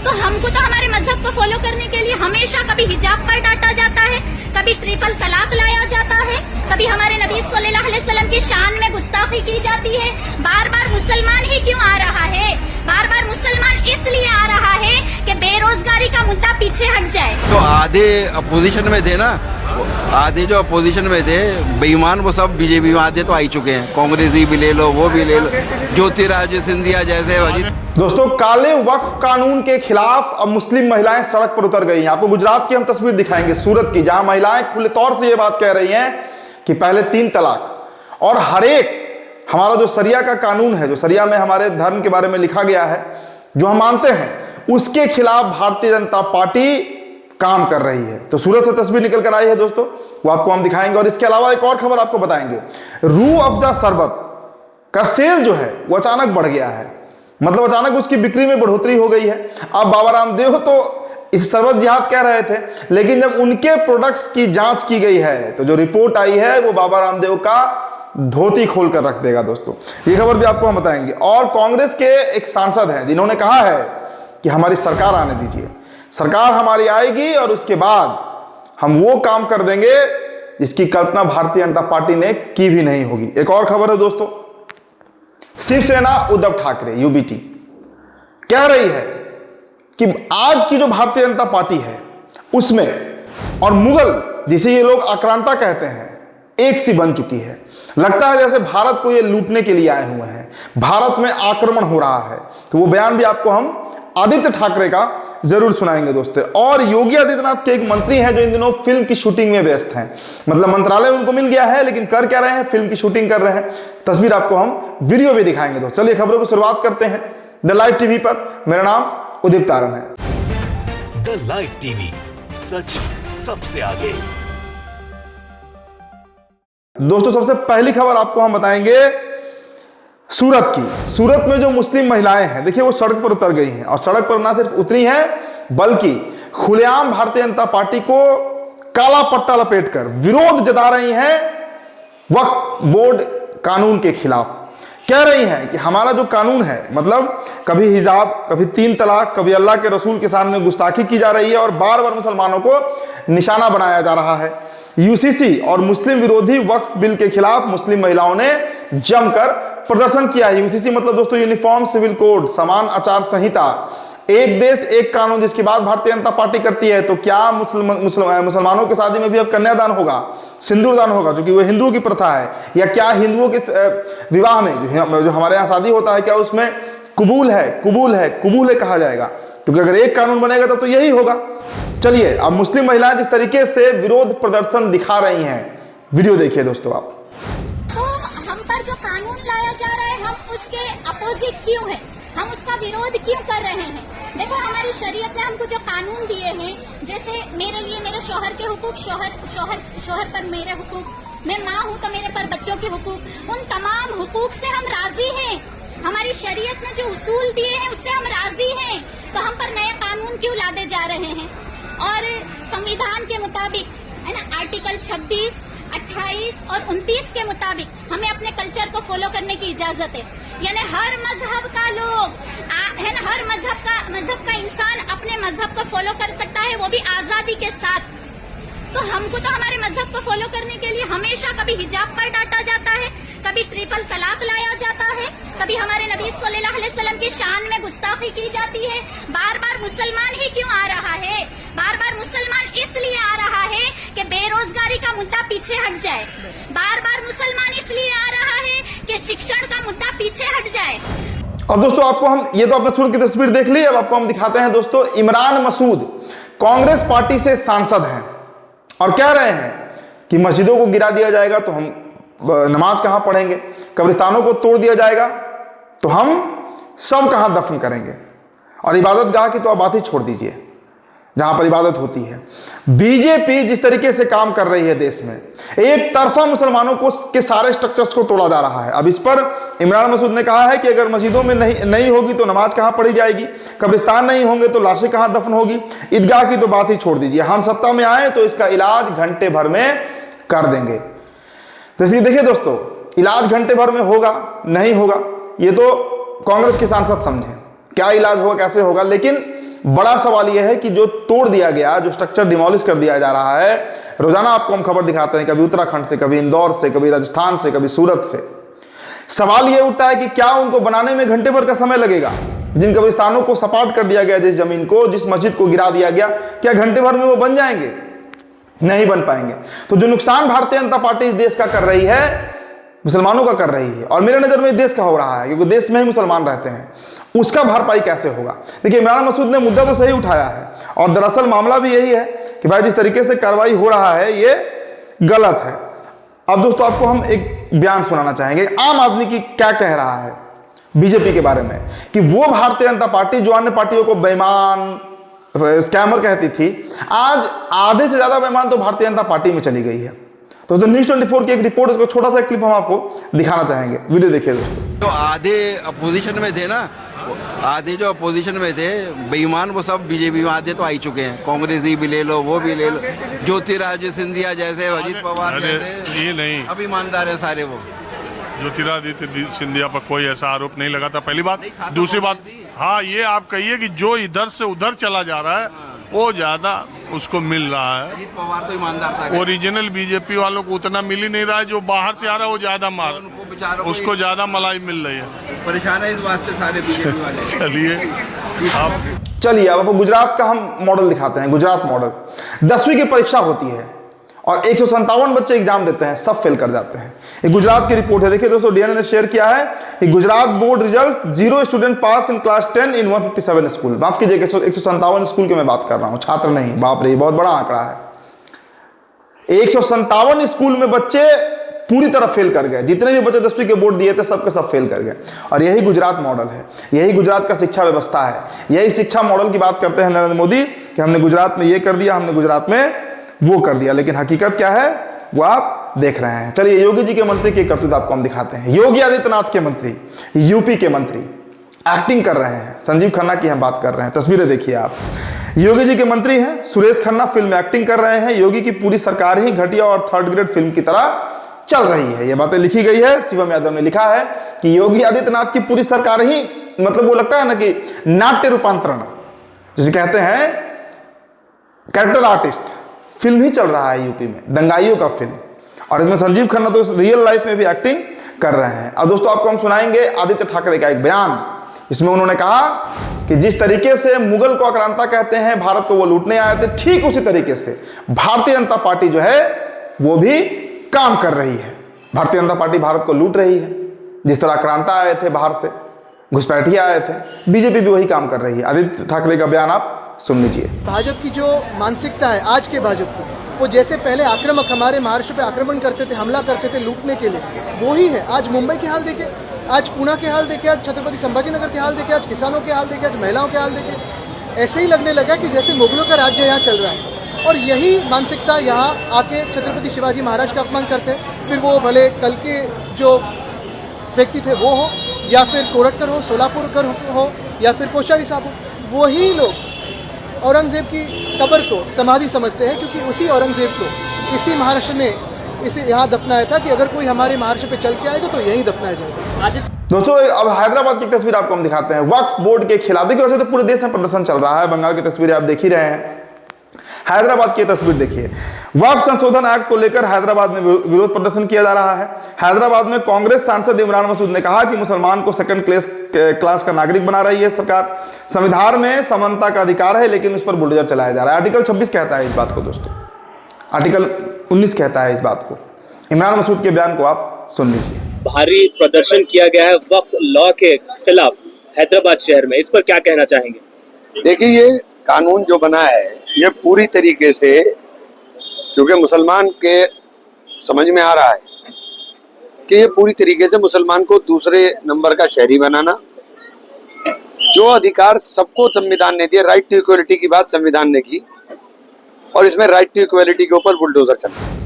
तो हमको तो हमारे मजहब को फॉलो करने के लिए हमेशा कभी हिजाब पर डांटा जाता है, कभी ट्रिपल तलाक लाया जाता है, कभी हमारे नबी सल्लल्लाहु अलैहि वसल्लम की शान में गुस्ताखी की जाती है। बार बार मुसलमान ही क्यों आ रहा है? बार बार मुसलमान इसलिए आ रहा है कि बेरोजगारी का मुद्दा पीछे हट जाए। तो आधे अपोजिशन में थे ना, आधे जो अपोजिशन में थे बेईमान वो सब बीजेपी में आधे तो आ ही चुके हैं। कांग्रेसी भी ले लो, वो भी ले लो, ज्योतिरादित्य सिंधिया जैसे। दोस्तों, काले वक्फ कानून के खिलाफ अब मुस्लिम महिलाएं सड़क पर उतर गई हैं। आपको गुजरात की हम तस्वीर दिखाएंगे, सूरत की, जहां महिलाएं खुले तौर से ये बात कह रही हैं कि पहले 3 तलाक और हर एक हमारा जो शरिया का कानून है, जो शरिया में हमारे धर्म के बारे में लिखा गया है, जो हम मानते हैं, उसके खिलाफ भारतीय जनता पार्टी काम कर रही है। तो सूरत से तस्वीर निकल कर आई है दोस्तों, वो आपको हम दिखाएंगे। और इसके अलावा एक और खबर आपको बताएंगे, रूह अफ़ज़ा शरबत का सेल जो है वो अचानक बढ़ गया है। मतलब अचानक उसकी बिक्री में बढ़ोतरी हो गई है। अब बाबा रामदेव तो इस शरबत जिहाद कह रहे थे, लेकिन जब उनके प्रोडक्ट्स की जांच की गई है तो जो रिपोर्ट आई है वो बाबा रामदेव का धोती खोल कर रख देगा दोस्तों। ये खबर भी आपको हम बताएंगे। और कांग्रेस के एक सांसद हैं जिन्होंने कहा है कि हमारी सरकार आने दीजिए, सरकार हमारी आएगी और उसके बाद हम वो काम कर देंगे जिसकी कल्पना भारतीय जनता पार्टी ने की भी नहीं होगी। एक और खबर है दोस्तों, शिवसेना उद्धव ठाकरे यूबीटी कह रही है कि आज की जो भारतीय जनता पार्टी है उसमें और मुगल जिसे ये लोग आक्रांता कहते हैं एक सी बन चुकी है। लगता है जैसे भारत को ये लूटने के लिए आए हुए हैं, भारत में आक्रमण हो रहा है। तो वो बयान भी आपको हम आदित्य ठाकरे का जरूर सुनाएंगे दोस्तों। और योगी आदित्यनाथ के एक मंत्री हैं जो इन दिनों फिल्म की शूटिंग में व्यस्त हैं। मतलब मंत्रालय उनको मिल गया है लेकिन कर क्या रहे हैं, फिल्म की शूटिंग कर रहे हैं। तस्वीर आपको हम वीडियो भी दिखाएंगे दोस्तों। चलिए खबरों की शुरुआत करते हैं द लाइव टीवी पर। मेरा नाम उदित तारन है। द लाइव टीवी, सच सबसे आगे। दोस्तों, सबसे पहली खबर आपको हम बताएंगे सूरत की। सूरत में जो मुस्लिम महिलाएं हैं, देखिए वो सड़क पर उतर गई हैं। और सड़क पर ना सिर्फ उतरी हैं बल्कि खुलेआम भारतीय जनता पार्टी को काला पट्टा लपेटकर विरोध जता रही हैं वक्फ बोर्ड कानून के खिलाफ। कह रही हैं कि हमारा जो कानून है, मतलब कभी हिजाब, कभी 3 तलाक, कभी अल्लाह के रसूल के सामने गुस्ताखी की जा रही है और बार बार मुसलमानों को निशाना बनाया जा रहा है। यूसीसी और मुस्लिम विरोधी वक्फ बिल के खिलाफ मुस्लिम महिलाओं ने जमकर प्रदर्शन किया है। यूसीसी मतलब दोस्तों यूनिफॉर्म सिविल कोड, समान आचार संहिता, एक देश एक कानून, जिसकी बात भारतीय जनता पार्टी करती है। तो क्या मुसलमानों की शादी में भी अब कन्यादान होगा, सिंदूरदान होगा, जो कि वो हिंदुओं की प्रथा है? या क्या हिंदुओं के विवाह में जो हमारे यहाँ शादी होता है, क्या उसमें कबूल है कहा जाएगा? क्योंकि अगर एक कानून बनेगा तो यही होगा। चलिए, अब मुस्लिम महिलाएं जिस तरीके से विरोध प्रदर्शन दिखा रही हैं, वीडियो देखिए दोस्तों आप। तो हम पर जो कानून लाया जा रहा है, हम उसके अपोजिट क्यों हैं? हम उसका विरोध क्यों कर रहे हैं? देखो, हमारी शरीयत ने हमको जो कानून दिए हैं, जैसे मेरे लिए मेरे शौहर के हुकूक, शौहर पर मेरे हुकूक, मैं माँ हूँ तो मेरे पर बच्चों के हुकूक, उन तमाम हुकूक से हम राजी हैं। हमारी शरीयत ने जो उसूल दिए हैं उससे हम राजी हैं। तो हम पर नए कानून क्यों लादे जा रहे हैं? और संविधान के मुताबिक है ना, आर्टिकल 26, 28 और 29 के मुताबिक हमें अपने कल्चर को फॉलो करने की इजाजत है। यानी हर मजहब का लोग है ना, हर मजहब का इंसान अपने मजहब को फॉलो कर सकता है, वो भी आजादी के साथ। तो हमको तो हमारे मजहब को फॉलो करने के लिए हमेशा कभी हिजाब पर डांटा जाता है, कभी ट्रिपल तलाक लाया जाता है, कभी हमारे नबी सल्लल्लाहु अलैहि वसल्लम की शान में गुस्ताखी की जाती है। बार बार मुसलमान ही क्यों आ रहा है? बार बार मुसलमान इसलिए आ रहा है कि बेरोजगारी का मुद्दा पीछे हट जाए। बार बार मुसलमान इसलिए आ रहा है कि शिक्षण का मुद्दा पीछे हट जाए। और दोस्तों, आपको हम ये तो आपने सूरत की तस्वीर देख ली, अब आपको हम दिखाते हैं दोस्तों इमरान मसूद कांग्रेस पार्टी से सांसद हैं और कह रहे हैं कि मस्जिदों को गिरा दिया जाएगा तो हम नमाज कहां पढ़ेंगे, कब्रिस्तानों को तोड़ दिया जाएगा तो हम सब कहां दफन करेंगे, और इबादत गाह की तो आप बात ही छोड़ दीजिए, जहां पर इबादत होती है। बीजेपी जिस तरीके से काम कर रही है देश में, एक तरफा मुसलमानों को के सारे स्ट्रक्चर्स को तोड़ा जा रहा है। अब इस पर इमरान मसूद ने कहा है कि अगर मस्जिदों में नहीं होगी तो नमाज कहां पढ़ी जाएगी, कब्रिस्तान नहीं होंगे तो लाशें कहां दफन होगी, ईदगाह की तो बात ही छोड़ दीजिए। हम सत्ता में आए तो इसका इलाज घंटे भर में कर देंगे। तो इसलिए देखिए दोस्तों, इलाज घंटे भर में होगा नहीं होगा ये तो कांग्रेस के सांसद समझें, क्या इलाज होगा कैसे होगा, लेकिन बड़ा सवाल यह है कि जो तोड़ दिया गया, जो स्ट्रक्चर डिमोलिश कर दिया जा रहा है, रोजाना आपको हम खबर दिखाते हैं, कभी उत्तराखंड से, कभी इंदौर से, कभी राजस्थान से, कभी सूरत से। सवाल यह उठता है कि क्या उनको बनाने में घंटे भर का समय लगेगा? जिन कब्रिस्तानों को सपाट कर दिया गया, जिस जमीन को, जिस मस्जिद को गिरा दिया गया, क्या घंटे भर में वो बन जाएंगे? नहीं बन पाएंगे। तो जो नुकसान भारतीय जनता पार्टी इस देश का कर रही है, मुसलमानों का कर रही है, और मेरे नजर में देश का हो रहा है, क्योंकि देश में ही मुसलमान रहते हैं, उसका भरपाई कैसे होगा? देखिए, इमरान मसूद ने मुद्दा तो सही उठाया है, और दरअसल मामला भी यही है कि भाई जिस तरीके से कार्रवाई हो रहा है ये गलत है। अब दोस्तों आपको हम एक बयान सुनाना चाहेंगे आम आदमी की क्या कह रहा है बीजेपी के बारे में, कि वो भारतीय जनता पार्टी जो अन्य पार्टियों को बेईमान, स्कैमर कहती थी, आज आधे से ज्यादा बेईमान तो भारतीय जनता पार्टी में चली गई है। तो न्यूज़ 24 की एक रिपोर्ट, इसको छोटा सा क्लिप हम आपको दिखाना चाहेंगे, वीडियो देखिए दोस्तों। जो आधे अपोजिशन में थे ना, आधे जो अपोजिशन में थे बेईमान, वो सब बीजेपी में आधे तो आ ही चुके हैं। कांग्रेसी भी ले लो, वो भी ले लो, ज्योतिरादित्य सिंधिया जैसे, अजीत पवार जैसे, ये नहीं, अब ईमानदार है सारे वो। ज्योतिरादित्य सिंधिया पर कोई ऐसा आरोप नहीं लगा था, पहली बात। दूसरी बात, हाँ ये आप कहिए कि जो इधर से उधर चला जा रहा है वो ज्यादा उसको मिल रहा है। अजीत पवार तो ईमानदार था। ओरिजिनल बीजेपी वालों को उतना मिल ही नहीं रहा है, जो बाहर से आ रहा है वो ज्यादा मार, उसको ज्यादा मलाई मिल रही है। परेशान है इस वास्ते सारे बीजेपी वाले। चलिए अब आपको गुजरात का हम मॉडल दिखाते हैं। गुजरात मॉडल, 10वीं की परीक्षा होती है और 157 बच्चे एग्जाम देते हैं, सब फेल कर जाते हैं। ये गुजरात की रिपोर्ट है। देखिए दोस्तों, डीएनए ने शेयर किया है कि Gujarat board result, 0 student pass in class 10 in 157 school. माफ कीजिएगा, 157 स्कूल की मैं बात कर रहा हूं, छात्र नहीं। बाप रे, बहुत बड़ा आंकड़ा है। 157 स्कूल में बच्चे पूरी तरह फेल कर गए। जितने भी बच्चे 10वीं के बोर्ड दिए थे सबके सब फेल कर गए। और यही गुजरात मॉडल है, यही गुजरात का शिक्षा व्यवस्था है। यही शिक्षा मॉडल की बात करते हैं नरेंद्र मोदी कि हमने गुजरात में ये कर दिया, हमने गुजरात में वो कर दिया। लेकिन हकीकत क्या है वो आप देख रहे हैं। चलिए योगी जी के मंत्री की करतूत आपको हम दिखाते हैं। योगी आदित्यनाथ के मंत्री, यूपी के मंत्री एक्टिंग कर रहे हैं। संजीव खन्ना की हम बात कर रहे हैं, तस्वीरें देखिए आप। योगी जी के मंत्री हैं सुरेश खन्ना, फिल्म में एक्टिंग कर रहे हैं। योगी की पूरी सरकार ही घटिया और थर्ड ग्रेड फिल्म की तरह चल रही है। ये बातें लिखी गई है, शिवम यादव ने लिखा है कि योगी आदित्यनाथ की पूरी सरकार ही, मतलब वो लगता है ना कि नाट्य रूपांतरण जिसे कहते हैं, कैरेक्टर आर्टिस्ट फिल्म ही चल रहा है यूपी में, दंगाइयों का फिल्म। और इसमें संजीव खन्ना तो रियल लाइफ में भी एक्टिंग कर रहे हैं। अब दोस्तों आपको हम सुनाएंगे आदित्य ठाकरे का एक बयान। इसमें उन्होंने कहा कि जिस तरीके से मुगल को आक्रांता कहते हैं, भारत को वो लूटने आए थे, ठीक उसी तरीके से भारतीय जनता पार्टी जो है वो भी काम कर रही है। भारतीय जनता पार्टी भारत को लूट रही है। जिस तरह आक्रांता आए थे बाहर से, घुसपैठिया आए थे, बीजेपी भी वही काम कर रही है। आदित्य ठाकरे का बयान आप सुन लीजिए। भाजपा की जो मानसिकता है आज के भाजपा की, वो जैसे पहले आक्रामक हमारे महाराष्ट्र पे आक्रमण करते थे, हमला करते थे लूटने के लिए, वो ही है। आज मुंबई के हाल देखे, आज पुणे के हाल देखे, आज छत्रपति संभाजीनगर के हाल देखे, आज किसानों के हाल देखे, आज महिलाओं के हाल देखे। ऐसे ही लगने लगा कि जैसे मुगलों का राज्य यहाँ चल रहा है। और यही मानसिकता यहाँ आके छत्रपति शिवाजी महाराज का अपमान करते हैं। फिर वो भले कल के जो व्यक्ति थे वो हो, या फिर कोरटकर हो, सोलापुरकर हो, या फिर कोश्यारी साहब हो, वही लोग औरंगजेब की कब्र को समाधि समझते हैं, क्योंकि उसी औरंगजेब को इसी महाराष्ट्र ने इसे यहाँ दफनाया था कि अगर कोई हमारे महाराष्ट्र पे चल के आएगा तो यहीं दफनाया जाएगा। दोस्तों अब हैदराबाद की तस्वीर आपको हम दिखाते हैं। वक्फ बोर्ड के खिलाफ, देखिए वैसे तो पूरे देश में प्रदर्शन चल रहा है, बंगाल की तस्वीरें आप देख ही रहे हैं। हैदराबाद की तस्वीर देखिए, वक्फ संशोधन एक्ट को लेकर हैदराबाद में विरोध प्रदर्शन किया जा रहा है। हैदराबाद में कांग्रेस सांसद इमरान मसूद ने कहा कि मुसलमान को सेकंड क्लास का नागरिक बना रही है सरकार। संविधान में समानता का अधिकार है, लेकिन उस पर बुलडोजर चलाया जा रहा है। आर्टिकल 26 कहता है इस बात को दोस्तों, आर्टिकल 19 कहता है इस बात को। इमरान मसूद के बयान को आप सुन लीजिए। भारी प्रदर्शन किया गया है वक्फ लॉ के खिलाफ हैदराबाद शहर में, इस पर क्या कहना चाहेंगे? देखिए, ये कानून जो बना है ये पूरी तरीके से, क्योंकि मुसलमान के समझ में आ रहा है कि ये पूरी तरीके से मुसलमान को दूसरे नंबर का शहरी बनाना, जो अधिकार सबको संविधान ने दिया, राइट टू इक्वलिटी की बात संविधान ने की, और इसमें राइट टू इक्वलिटी के ऊपर बुलडोजर चलता है।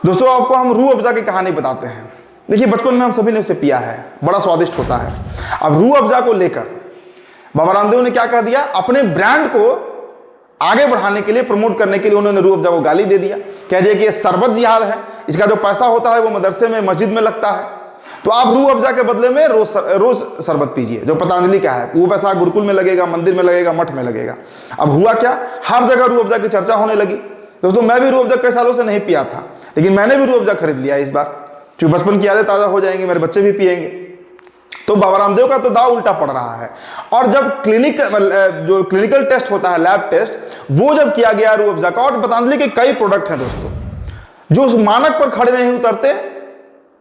दोस्तों आपको हम रूह अफ़ज़ा की कहानी बताते हैं। देखिए बचपन में हम सभी ने उसे पिया है, बड़ा स्वादिष्ट होता है। अब रूह अफ़ज़ा को लेकर बाबा रामदेव ने क्या कह दिया, अपने ब्रांड को आगे बढ़ाने के लिए, प्रमोट करने के लिए उन्होंने रूह अफ़ज़ा को गाली दे दिया। कह दिया कि ये शरबत जिहाद है, इसका जो पैसा होता है वो मदरसे में, मस्जिद में लगता है। तो आप रूह अफ़ज़ा के बदले में रोज शरबत पीजिए जो पतंजलि का है। वो पैसा गुरुकुल में लगेगा, मंदिर में लगेगा, मठ में लगेगा। अब हुआ क्या, हर जगह रूह अफ़ज़ा की चर्चा होने लगी। दोस्तों मैं भी रूह अफ़ज़ा कई सालों से नहीं पिया था, लेकिन मैंने भी रूह अफ़ज़ा खरीद लिया इस बार, क्योंकि बचपन की यादें ताज़ा हो जाएंगी, मेरे बच्चे भी पिएंगे। तो बाबा रामदेव का तो दाव उल्टा पड़ रहा है। और जब जो क्लिनिकल टेस्ट होता है, लैब टेस्ट, वो जब किया गया रूह अफ़ज़ा का, और पतंजलि के कई प्रोडक्ट हैं दोस्तों जो उस मानक पर खड़े नहीं उतरते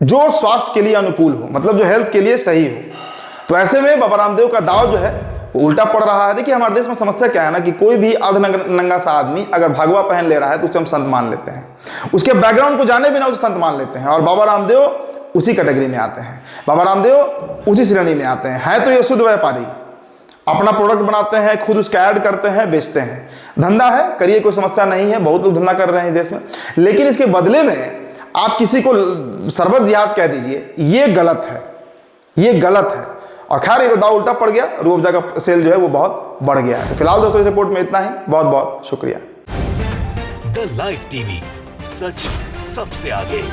जो स्वास्थ्य के लिए अनुकूल हो, मतलब जो हेल्थ के लिए सही हो। तो ऐसे में बाबा रामदेव का दाव जो है वो उल्टा पड़ रहा है। देखिए हमारे देश में समस्या क्या है ना, कि कोई भी नंगा सा आदमी अगर भगवा पहन ले रहा है तो उसे हम संत मान लेते हैं, उसके बैकग्राउंड को जाने बिना उसे संत मान लेते हैं। और बाबा रामदेव उसी कैटेगरी में आते हैं, बाबा रामदेव उसी श्रेणी में आते हैं। तो ये शुद्ध व्यापारी, अपना प्रोडक्ट बनाते हैं, खुद उसका ऐड करते हैं, बेचते हैं। धंधा है, करिए, कोई समस्या नहीं है, बहुत लोग धंधा कर रहे हैं इस देश में। लेकिन इसके बदले में आप किसी को शरबत जिहाद कह दीजिए, ये गलत है, ये गलत है। और खैर ये तो दाव उल्टा पड़ गया, रूह अफ़ज़ा का सेल जो है वो बहुत बढ़ गया है। तो फिलहाल दोस्तों इस रिपोर्ट में इतना ही, बहुत बहुत शुक्रिया। द लाइव टीवी, सच सबसे आगे।